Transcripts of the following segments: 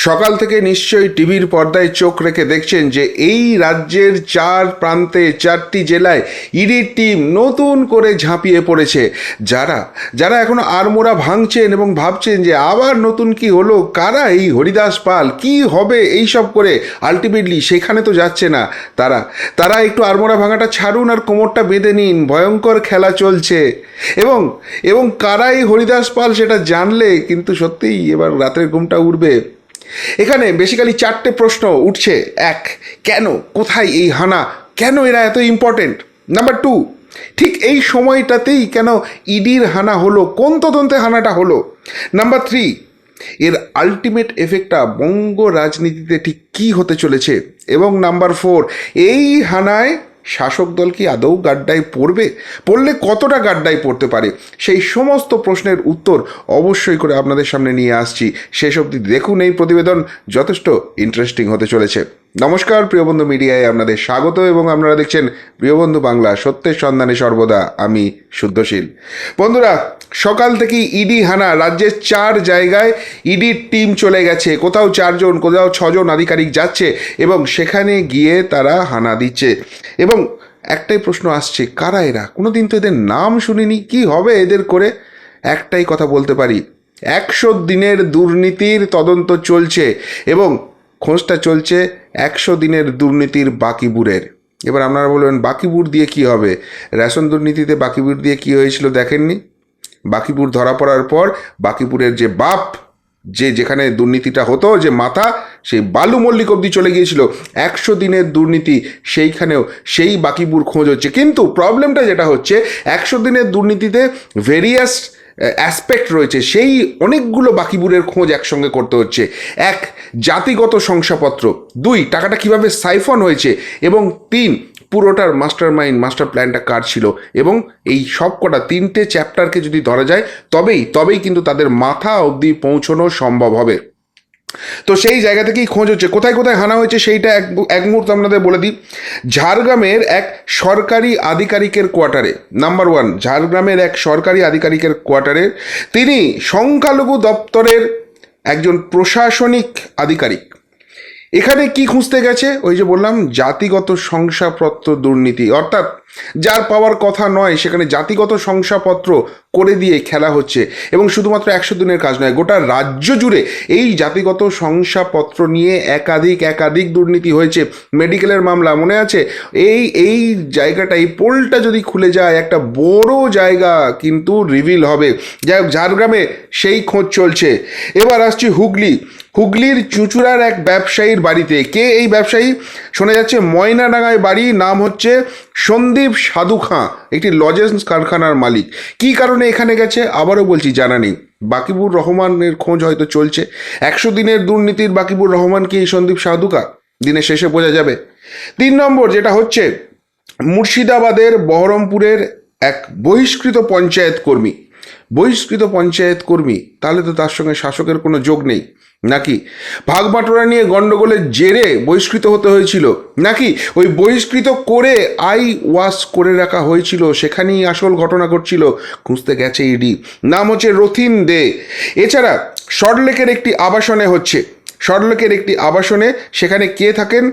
সকাল থেকে নিশ্চয়ই টিভির পর্দায় চোখ রেখে দেখছেন যে এই রাজ্যের চার প্রান্তে চারটি জেলায় ইডির টিম নতুন করে ঝাঁপিয়ে পড়েছে। যারা যারা এখনো আড়মোড়া ভাঙছেন এবং ভাবছেন যে আবার নতুন কি হলো, কারা এই হরিদাস পাল, কি হবে এই সব করে, আলটিমেটলি সেখানে তো যাচ্ছে না। তারা তারা একটু আড়মোড়া ভাঙাটা ছাড়ুন আর কোমরটা বেঁধে নিন, ভয়ঙ্কর খেলা চলছে। এবং এবং কারা এই হরিদাস পাল সেটা জানলে কিন্তু সত্যিই এবার রাতের ঘুমটা উড়বে। এখানে বেসিক্যালি চারটে প্রশ্ন উঠছে। এক, কেন, কোথায় এই হানা, কেন এরা এত ইম্পর্টেন্ট? নাম্বার টু, ঠিক এই সময়টাতেই কেন ইডির হানা হলো, কোন তদন্তে হানাটা হলো? নাম্বার থ্রি, এর আলটিমেট এফেক্টটা বঙ্গ রাজনীতিতে ঠিক কী হতে চলেছে? এবং নাম্বার ফোর, এই হানায় শাসক দল কি আদৌ গাড্ডায় পড়বে, পড়লে কতটা গাড্ডায় পড়তে পারে, সেই সমস্ত প্রশ্নের উত্তর অবশ্যই করে আপনাদের সামনে নিয়ে আসছি। শেষ অবধি দেখুন, এই প্রতিবেদন যথেষ্ট ইন্টারেস্টিং হতে চলেছে। নমস্কার, প্রিয়বন্ধু মিডিয়ায় আপনাদের স্বাগত এবং আপনারা দেখছেন প্রিয়বন্ধু বাংলা, সত্যের সন্ধানে সর্বদা আমি শুদ্ধশীল। বন্ধুরা, সকাল থেকেই ইডি হানা, রাজ্যের চার জায়গায় ইডির টিম চলে গেছে। কোথাও চারজন, কোথাও ছজন আধিকারিক যাচ্ছে এবং সেখানে গিয়ে তারা হানা দিচ্ছে। এবং একটাই প্রশ্ন আসছে, কারা এরা? কোনো দিন তো এদের নাম শুনিনি, কি হবে এদের করে? একটাই কথা বলতে পারি, 100 দিনের দুর্নীতির তদন্ত চলছে এবং খোঁজটা চলছে 100 দিনের দুর্নীতির বাকিবুরের। এবার আপনারা বলবেন, বাকিবুর দিয়ে কি হবে? রেশন দুর্নীতিতে বাকিবুর দিয়ে কি হয়েছিল দেখেননি? বাকিপুর ধরা পড়ার পর বাকিপুরের যে বাপ, যেখানে দুর্নীতিটা হতো, যে মাথা, সেই বালু মল্লিক অবধি চলে গিয়েছিল। 100 দিনের দুর্নীতি, সেইখানেও সেই বাকিপুর খোঁজ হচ্ছে। কিন্তু প্রবলেমটা যেটা হচ্ছে, 100 দিনের দুর্নীতিতে ভেরিয়াস অ্যাসপেক্ট রয়েছে, সেই অনেকগুলো বাকিপুরের খোঁজ একসঙ্গে করতে হচ্ছে। এক, জাতিগত শংসাপত্র। 2, টাকাটা কিভাবে সাইফন হয়েছে। এবং 3, পুরোটার মাস্টার মাইন্ড, মাস্টার প্ল্যানটা কার ছিল। এবং এই সব কটা 3টে চ্যাপ্টারকে যদি ধরা যায় তবেই কিন্তু তাদের মাথা অবধি পৌঁছানো সম্ভব হবে। তো সেই জায়গা থেকেই খোঁজ হচ্ছে। কোথায় কোথায় হানা হয়েছে সেইটা এক মুহূর্তে আপনাদের বলে দিই। ঝাড়গ্রামের এক সরকারি আধিকারিকের কোয়ার্টারে, নাম্বার 1, ঝাড়গ্রামের এক সরকারি আধিকারিকের কোয়ার্টারে, তিনি সংখ্যালঘু দপ্তরের একজন প্রশাসনিক আধিকারিক। এখানে কি খুঁজতে গেছে? ওই যে বললাম, জাতিগত শংসাপত্র দুর্নীতি, অর্থাৎ যার পাওয়ার কথা নয় সেখানে জাতিগত শংসাপত্র করে দিয়ে খেলা হচ্ছে। এবং শুধুমাত্র 100 দিনের কাজ নয়, গোটা রাজ্য জুড়ে এই জাতিগত শংসাপত্র নিয়ে একাধিক দুর্নীতি হয়েছে। মেডিকেলের মামলা মনে আছে? এই জায়গাটা, এই পোলটা যদি খুলে যায়, একটা বড় জায়গা কিন্তু রিভিল হবে। যাই হোক, ঝাড়গ্রামে সেই খোঁজ চলছে। এবার আসছি হুগলির চুঁচুড়ার এক ব্যবসায়ীর বাড়িতে। কে এই ব্যবসায়ী? শোনা যাচ্ছে ময়নাডাঙ্গায় বাড়ি, নাম হচ্ছে সন্দীপ সাধু খাঁ, একটি লজেন্স কারখানার মালিক। কি কারণে এখানে গেছে আবারও বলছি, জানা নেই। বাকিবুর রহমানের খোঁজ হয়তো চলছে। 100 দিনের দুর্নীতির বাকিবুর রহমান কি এই সন্দীপ সাধু খাঁ? দিনের শেষে বোঝা যাবে। 3 নম্বর যেটা হচ্ছে, মুর্শিদাবাদের বহরমপুরের এক বহিষ্কৃত পঞ্চায়েত কর্মী। তাহলে তো তার সঙ্গে শাসকের কোনো যোগ নেই নাকি? ভাগবাটোরা নিয়ে গন্ডগোলের জেরে বহিষ্কৃত হতে হয়েছিল নাকি ওই বহিষ্কৃত করে ওয়াশ করে রাখা হয়েছিল, সেখানেই আসল ঘটনা ঘটছিল? খুঁজতে গেছে ইডি। নাম হচ্ছে রথিন দে। এছাড়া সল্টলেকের একটি আবাসনে সেখানে কে থাকেন?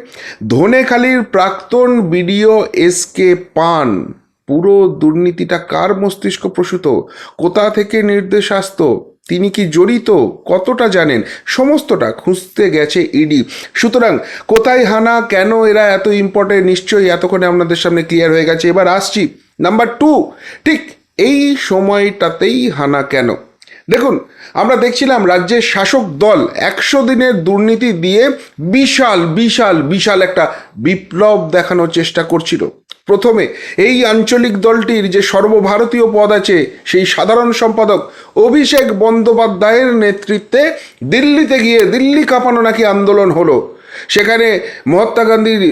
ধনেখালির প্রাক্তন বিডিও এসকে পান। পুরো দুর্নীতিটা কার মস্তিষ্ক প্রসূত? কোথা থেকে নির্দেশ আসতো? তিনি কি জড়িত? কতটা জানেন? সমস্তটা খুঁজতে গেছে ইডি। সুতরাং কোথায় হানা, কেন এরা এত ইম্পর্টেন্ট, নিশ্চয়ই এতক্ষণে আপনাদের সামনে ক্লিয়ার হয়ে গেছে। এবার আসছি নাম্বার 2, ঠিক এই সময়টাতেই হানা কেন? দেখুন, আমরা দেখছিলাম রাজ্যের শাসক দল 100 দিনের দুর্নীতি দিয়ে বিশাল একটা বিপ্লব দেখানোর চেষ্টা করছিল। প্রথমে এই আঞ্চলিক দলটির যে সর্বভারতীয় পদ আছে, সেই সাধারণ সম্পাদক অভিষেক বন্দ্যোপাধ্যায়ের নেতৃত্বে দিল্লিতে গিয়ে দিল্লি কাঁপানো নাকি আন্দোলন হলো। সেখানে মহাত্মা গান্ধীর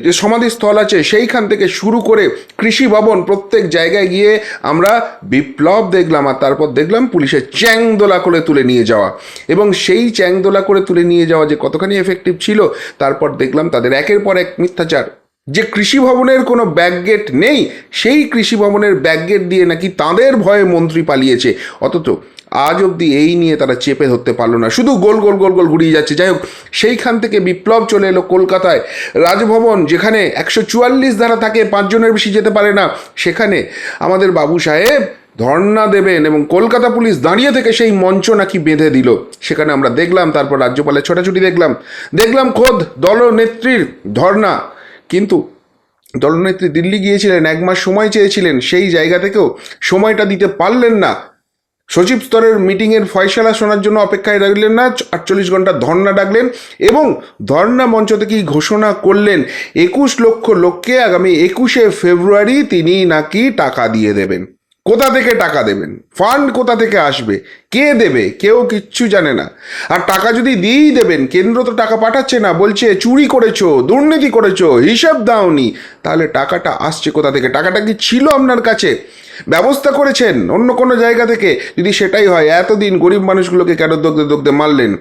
যে সমাধিস্থল আছে সেইখান থেকে শুরু করে কৃষি ভবন, প্রত্যেক জায়গায় গিয়ে আমরা বিপ্লব দেখলাম। আর তারপর দেখলাম পুলিশের চ্যাংদোলা করে তুলে নিয়ে যাওয়া। এবং সেই চ্যাংদোলা করে তুলে নিয়ে যাওয়া যে কতখানি এফেক্টিভ ছিল, তারপর দেখলাম তাদের একের পর এক মিথ্যাচার, যে কৃষি ভবনের কোনো ব্যাকগেট নেই, সেই কৃষি ভবনের ব্যাকগেট দিয়ে নাকি তাদের ভয়ে মন্ত্রী পালিয়েছে, অথচ আজ অবধি এই নিয়ে তারা চেপে ধরতে পারলো না, শুধু গোল গোল গোল গোল ঘুরিয়ে যাচ্ছে। যাই হোক, সেইখান থেকে বিপ্লব চলে এলো কলকাতায়। রাজভবন, যেখানে 144 ধারা থাকে, 5 জনের বেশি যেতে পারে না, সেখানে আমাদের বাবু সাহেব ধর্ণা দেবেন এবং কলকাতা পুলিশ দাঁড়িয়ে থেকে সেই মঞ্চ নাকি বেঁধে দিল। সেখানে আমরা দেখলাম, তারপর রাজ্যপালের ছোটাছুটি দেখলাম খোদ দলনেত্রীর ধর্ণা। কিন্তু দলনেত্রী দিল্লি গিয়েছিলেন, 1 মাস সময় চেয়েছিলেন, সেই জায়গা থেকেও সময়টা দিতে পারলেন না। সচিব স্তরের মিটিংয়ের ফয়সালা শোনার জন্য অপেক্ষায় রাখলেন না, 48 ঘন্টা ধর্ণা ডাকলেন এবং ধর্ণা মঞ্চ থেকেই ঘোষণা করলেন 21 লক্ষ লোককে আগামী 21শে ফেব্রুয়ারি তিনি নাকি টাকা দিয়ে দেবেন। কোথা থেকে টাকা দেবেন? ফান্ড কোথা থেকে আসবে? কে দেবে? কেউ কিচ্ছু জানে না। আর টাকা যদি দিয়েই দেবেন, কেন্দ্র তো টাকা পাঠাচ্ছে না, বলছে চুরি করেছো, দুর্নীতি করেছো, হিসাব দাওনি, তাহলে টাকাটা আসছে কোথা থেকে? টাকাটা কি ছিল আপনার কাছে? ব্যবস্থা করেছেন অন্য কোনো জায়গা থেকে? যদি সেটাই হয়, এতদিন গরিব মানুষগুলোকে কেন দগ্ধে দগ্ধে মারলেন?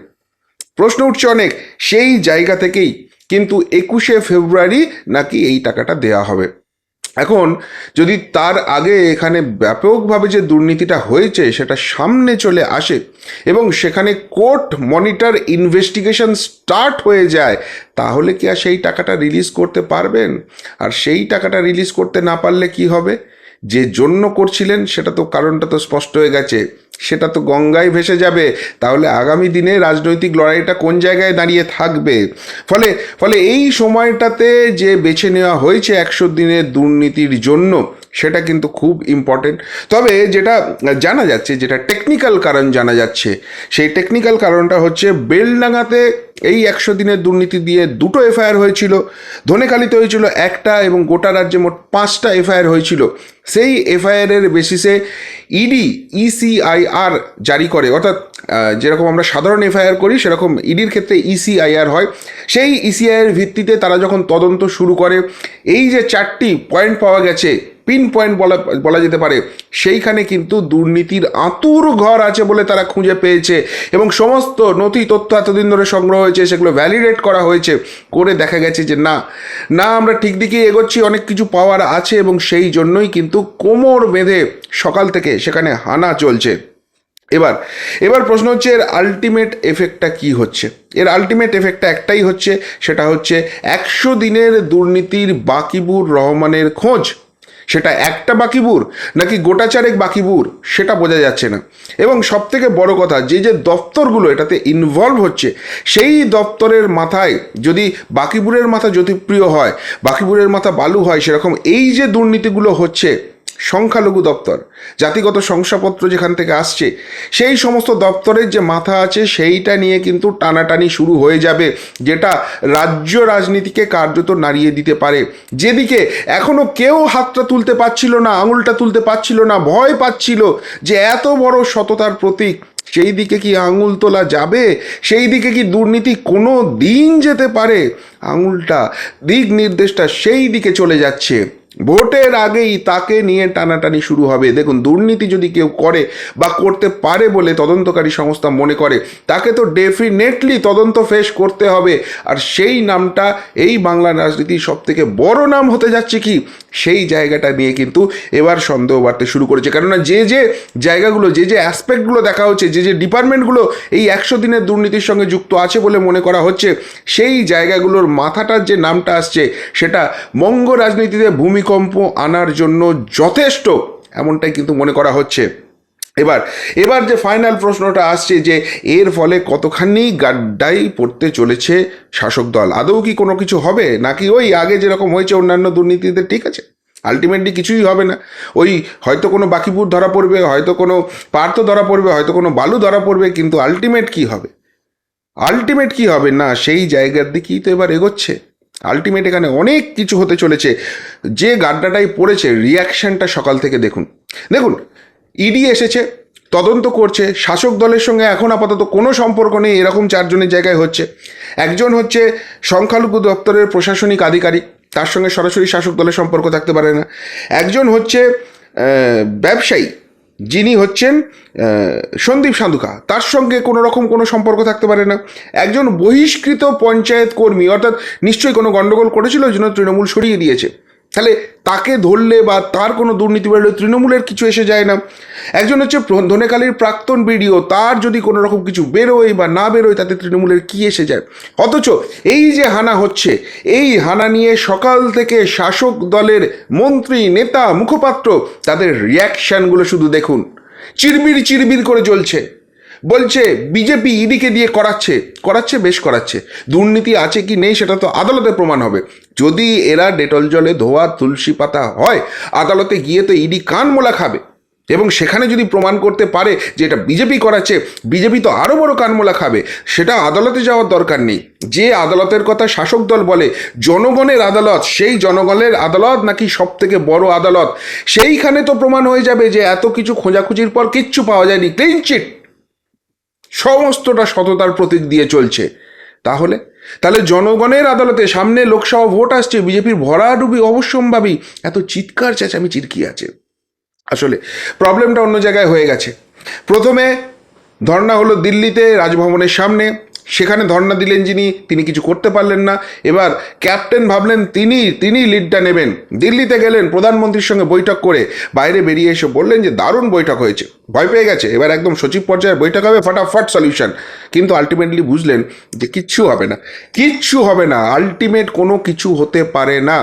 প্রশ্ন উঠছে অনেক। সেই জায়গা থেকেই কিন্তু 21শে ফেব্রুয়ারি নাকি এই টাকাটা দেয়া হবে। এখন যদি তার আগে এখানে ব্যাপকভাবে যে দুর্নীতিটা হয়েছে সেটা সামনে চলে আসে এবং সেখানে কোর্ট মনিটর ইনভেস্টিগেশন স্টার্ট হয়ে যায়, তাহলে কি আর সেই টাকাটা রিলিজ করতে পারবেন? আর সেই টাকাটা রিলিজ করতে না পারলে কি হবে? যে জন্য করছিলেন সেটা তো কারণটা তো স্পষ্ট হয়ে গেছে, সেটা তো গঙ্গায় ভেসে যাবে। তাহলে আগামী দিনে রাজনৈতিক লড়াইটা কোন জায়গায় দাঁড়িয়ে থাকবে? ফলে ফলে এই সময়টাতে যে বেছে নেওয়া হয়েছে 100 দিনের দুর্নীতির জন্য, সেটা কিন্তু খুব ইম্পর্টেন্ট। তবে যেটা জানা যাচ্ছে, যেটা টেকনিক্যাল কারণ জানা যাচ্ছে, সেই টেকনিক্যাল কারণটা হচ্ছে বেলডাঙাতে এই 100 দিনের দুর্নীতি দিয়ে 2টো এফআইআর হয়েছিল, ধনেখালিতে হয়েছিল 1টা এবং গোটা রাজ্যে মোট 5টা এফআইআর হয়েছিল। সেই এফআইআরের বেসিসে ইডি ইসিআইআর জারি করে, অর্থাৎ যেরকম আমরা সাধারণ এফআইআর করি সেরকম ইডির ক্ষেত্রে ইসিআইআর হয়। সেই ইসিআইআর ভিত্তিতে তারা যখন তদন্ত শুরু করে, এই যে 4টি পয়েন্ট পাওয়া গেছে, পিন পয়েন্ট বলা যেতে পারে, সেইখানে কিন্তু দুর্নীতির আঁতুর ঘর আছে বলে তারা খুঁজে পেয়েছে এবং সমস্ত নথি তথ্য এতদিন ধরে সংগ্রহ হয়েছে, সেগুলো ভ্যালিডেট করা হয়েছে, করে দেখা গেছে যে না না, আমরা ঠিক দিকেই এগোচ্ছি, অনেক কিছু পাওয়ার আছে এবং সেই জন্যই কিন্তু কোমর বেঁধে সকাল থেকে সেখানে হানা চলছে। এবার প্রশ্ন হচ্ছে, এর আলটিমেট এফেক্টটা কি হচ্ছে? এর আলটিমেট এফেক্টটা একটাই হচ্ছে, সেটা হচ্ছে 100 দিনের দুর্নীতির বাকিবুর রহমানের খোঁজ। সেটা একটা বাকিবুর নাকি গোটা চারেক বাকিবুর, সেটা বোঝা যাচ্ছে না। এবং সব থেকে বড় কথা, যে যে দপ্তরগুলো এটাতে ইনভলভ হচ্ছে, সেই দপ্তরের মাথায় যদি বাকিবুরের মাথা জ্যোতিপ্রিয় হয়, বাকিবুরের মাথা বালু হয়, সেরকম এই যে দুর্নীতিগুলো হচ্ছে, সংখ্যালঘু দপ্তর, জাতিগত শংসাপত্র যেখান থেকে আসছে, সেই সমস্ত দপ্তরের যে মাথা আছে, সেইটা নিয়ে কিন্তু টানাটানি শুরু হয়ে যাবে, যেটা রাজ্য রাজনীতিকে কার্যত নাড়িয়ে দিতে পারে। যেদিকে এখনো কেউ হাতটা তুলতে পারছিল না, আঙুলটা তুলতে পারছিল না, ভয় পাচ্ছিল যে এত বড় সততার প্রতীক, সেই দিকে কি আঙুল তোলা যাবে? সেই দিকে কি দুর্নীতি কোনো দিন যেতে পারে? আঙুলটা, দিক নির্দেশটা সেই দিকে চলে যাচ্ছে। ভোটের আগেই তাকে নিয়ে টানাটানি শুরু হবে। দেখুন, দুর্নীতি যদি কেউ করে বা করতে পারে বলে তদন্তকারী সংস্থা মনে করে, তাকে তো ডেফিনেটলি তদন্ত ফেস করতে হবে। আর সেই নামটা এই বাংলা রাজনীতির সব থেকে বড় নাম হতে যাচ্ছে কি, সেই জায়গাটা নিয়ে কিন্তু এবার সন্দেহ বাড়তে শুরু করেছে। কেননা যে যে জায়গাগুলো, যে যে অ্যাসপেক্টগুলো দেখা হচ্ছে, যে যে ডিপার্টমেন্টগুলো এই 100 দিনের দুর্নীতির সঙ্গে যুক্ত আছে বলে মনে করা হচ্ছে, সেই জায়গাগুলোর মাথাটার যে নামটা আসছে, সেটা বঙ্গ রাজনীতিতে ভূমিকম্প আনার জন্য যথেষ্ট, এমনটাই কিন্তু মনে করা হচ্ছে। এবার যে ফাইনাল প্রশ্নটা আসছে, যে এর ফলে কতখানি গাড্ডাই পড়তে চলেছে শাসক দল। আদৌ কি কোনো কিছু হবে, নাকি ওই আগে যেরকম হয়েছে অন্যান্য দুর্নীতিতে ঠিক আছে? আলটিমেটলি কিছুই হবে না। ওই হয়তো কোনো বাকিপুর ধরা পড়বে, হয়তো কোনো পার্থ ধরা পড়বে, হয়তো কোনো বালু ধরা পড়বে, কিন্তু আলটিমেট কি হবে না, সেই জায়গার দিকেই তো এবার এগোচ্ছে। আলটিমেট এখানে অনেক কিছু হতে চলেছে। যে গাড্ডাটাই পড়েছে, রিয়াকশনটা সকাল থেকে দেখুন। ইডি এসেছে, তদন্ত করছে, শাসক দলের সঙ্গে এখন আপাতত কোনো সম্পর্ক নেই এরকম 4 জনের জায়গায় হচ্ছে। একজন হচ্ছে সংখ্যালঘু দপ্তরের প্রশাসনিক আধিকারিক, তার সঙ্গে সরাসরি শাসক দলের সম্পর্ক থাকতে পারে না। একজন হচ্ছে ব্যবসায়ী, যিনি হচ্ছেন সন্দীপ সান্ধুখা, তার সঙ্গে কোনো রকম কোনো সম্পর্ক থাকতে পারে না। একজন বহিষ্কৃত পঞ্চায়েত কর্মী, অর্থাৎ নিশ্চয়ই কোনো গণ্ডগোল করেছিল, ওই জন্য তৃণমূল সরিয়ে দিয়েছে। তাহলে তাকে ধরলে বা তার কোনো দুর্নীতি বেরোলে তৃণমূলের কিছু এসে যায় না। একজন হচ্ছে ধনেখালির প্রাক্তন বিডিও, তার যদি কোনো রকম কিছু বেরোয় বা না বেরোয় তাতে তৃণমূলের কী এসে যায়? অথচ এই যে হানা হচ্ছে, এই হানা নিয়ে সকাল থেকে শাসক দলের মন্ত্রী, নেতা, মুখপাত্র, তাদের রিয়াকশানগুলো শুধু দেখুন। চিরবির চিরবির করে জ্বলছে, বলছে বিজেপি ইডিকে দিয়ে করাচ্ছে, বেশ করাচ্ছে। দুর্নীতি আছে কি নেই সেটা তো আদালতে প্রমাণ হবে। যদি এরা ডেটল জলে ধোয়া তুলসী পাতা হয়, আদালতে গিয়ে তো ইডি কান মোলা খাবে। এবং সেখানে যদি প্রমাণ করতে পারে যে এটা বিজেপি করাচ্ছে, বিজেপি তো আরও বড় কানমোলা খাবে। সেটা আদালতে যাওয়ার দরকার নেই। যে আদালতের কথা শাসক দল বলে জনগণের আদালত, সেই জনগণের আদালত নাকি সব থেকে বড় আদালত, সেইখানে তো প্রমাণ হয়ে যাবে যে এত কিছু খোঁজাখুঁজির পর কিচ্ছু পাওয়া যায়নি, ক্লিন চিট, সমস্তটা সততার প্রতীক দিয়ে চলছে। তাহলে জনগণের আদালতে সামনে লোকসভা ভোট আসছে, বিজেপির ভরাডুবি অবশ্যম্ভাবী, এত চিৎকার চেঁচামেচির কি আছে? আসলে প্রবলেমটা অন্য জায়গায় হয়ে গেছে। প্রথমে ধর্ণা হলো দিল্লিতে, রাজভবনের সামনে। সেখানে ধর্ণা দিলেন যিনি, তিনি কিছু করতে পারলেন না। এবার ক্যাপ্টেন ভাবলেন তিনি লিডটা নেবেন। দিল্লিতে গেলেন, প্রধানমন্ত্রীর সঙ্গে বৈঠক করে বাইরে বেরিয়ে এসে বললেন যে দারুণ বৈঠক হয়েছে। ভয় পেয়ে গেছে, এবার একদম সচিব পর্যায়ের বৈঠক হবে, ফটাফট সলিউশন। কিন্তু আলটিমেটলি বুঝলেন যে কিচ্ছু হবে না, আলটিমেট কোনো কিছু হতে পারে না।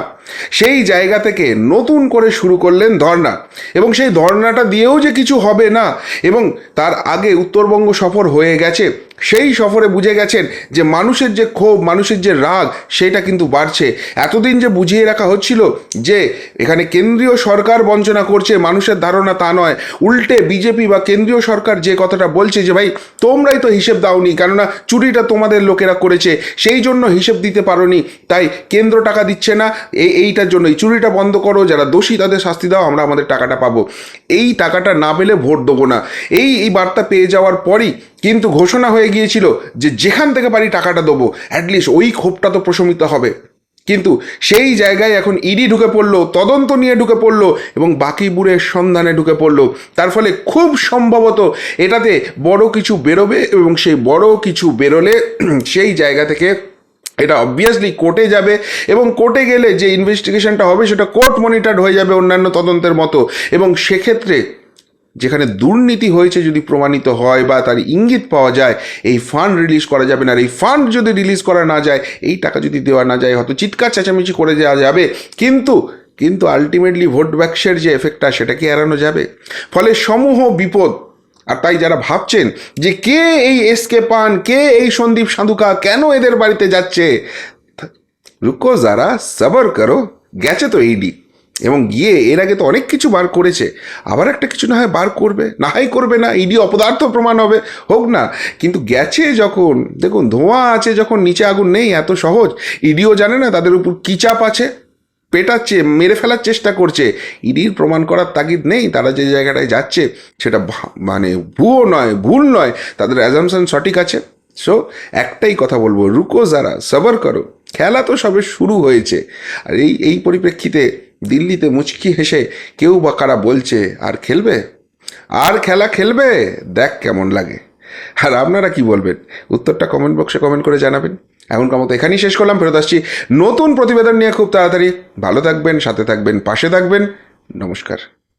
সেই জায়গা থেকে নতুন করে শুরু করলেন ধর্ণা, এবং সেই ধর্ণাটা দিয়েও যে কিছু হবে না, এবং তার আগে উত্তরবঙ্গ সফর হয়ে গেছে। সেই সফরে বুঝে গেছেন যে মানুষের যে ক্ষোভ, মানুষের যে রাগ, সেটা কিন্তু বাড়ছে। এতদিন যে বুঝিয়ে রাখা হচ্ছিল যে এখানে কেন্দ্রীয় সরকার বঞ্চনা করছে, মানুষের ধারণা তা নয়। উল্টে বিজেপি বা কেন্দ্রীয় সরকার যে কথাটা বলছে যে ভাই তোমরাই তো হিসেব দাওনি, কেননা চুরিটা তোমাদের লোকেরা করেছে, সেই জন্য হিসেব দিতে পারোনি, তাই কেন্দ্র টাকা দিচ্ছে না, এইটার জন্য এই চুরিটা বন্ধ করো, যারা দোষী তাদের শাস্তি দাও, আমরা আমাদের টাকাটা পাবো। এই টাকাটা না পেলে ভোট দেবো না, এই বার্তা পেয়ে যাওয়ার পরই কিন্তু ঘোষণা হয়ে গিয়েছিল যে যেখান থেকে পারি টাকাটা দেবো, অ্যাটলিস্ট ওই ক্ষোভটা তো প্রশমিত হবে। কিন্তু সেই জায়গায় এখন ইডি ঢুকে পড়লো, তদন্ত নিয়ে ঢুকে পড়লো, এবং বাকি বুড়ের সন্ধানে ঢুকে পড়লো। তার ফলে খুব সম্ভবত এটাতে বড় কিছু বেরোবে, এবং সেই বড় কিছু বেরোলে সেই জায়গা থেকে এটা অবভিয়াসলি কোর্টে যাবে, এবং কোর্টে গেলে যে ইনভেস্টিগেশনটা হবে সেটা কোর্ট মনিটর্ড হয়ে যাবে অন্যান্য তদন্তের মতো। এবং সেক্ষেত্রে যেখানে দুর্নীতি হয়েছে যদি প্রমাণিত হয় বা তার ইঙ্গিত পাওয়া যায়, এই ফান্ড রিলিজ করা যাবে না। আর এই ফান্ড যদি রিলিজ করা না যায়, এই টাকা যদি দেওয়া না যায়, হয়তো চিৎকার চেঁচামেচি করে দেওয়া যাবে, কিন্তু আলটিমেটলি ভোট ব্যাক্সের যে এফেক্টটা, সেটাকে এড়ানো যাবে। ফলে সমূহ বিপদ। আর তাই যারা ভাবছেন যে কে এই এসকে পান, কে এই সন্দীপ সান্ধুকা, কেন এদের বাড়িতে যাচ্ছে, রুকো যারা, সবর করো। গেছে তো ইডি, এবং গিয়ে এর আগে তো অনেক কিছু বার করেছে, আবার একটা কিছু না হয় বার করবে, না হয় করবে না, ইডি অপদার্থ প্রমাণ হবে, হোক না। কিন্তু গেছে যখন, দেখুন ধোঁয়া আছে যখন, নিচে আগুন নেই, এত সহজ। ইডিও জানে না তাদের উপর কী চাপ আছে, পেটাচ্ছে, মেরে ফেলার চেষ্টা করছে। ইডির প্রমাণ করার তাগিদ নেই, তারা যে জায়গাটায় যাচ্ছে সেটা মানে ভুল নয়, তাদের অ্যাজামশন সঠিক আছে। সো একটাই কথা বলবো, রুকো যারা, সবর করো। খেলা তো সবে শুরু হয়েছে। আর এই পরিপ্রেক্ষিতে দিল্লিতে মুচকি হেসে কেউ বা কারা বলছে আর খেলা খেলবে, দেখ কেমন লাগে। আর আপনারা কি বলবেন, উত্তরটা কমেন্ট বক্সে কমেন্ট করে জানাবেন। এখনকার মতো এখানেই শেষ করলাম, ফেরত আসছি নতুন প্রতিবেদন নিয়ে খুব তাড়াতাড়ি। ভালো থাকবেন, সাথে থাকবেন, পাশে থাকবেন। নমস্কার।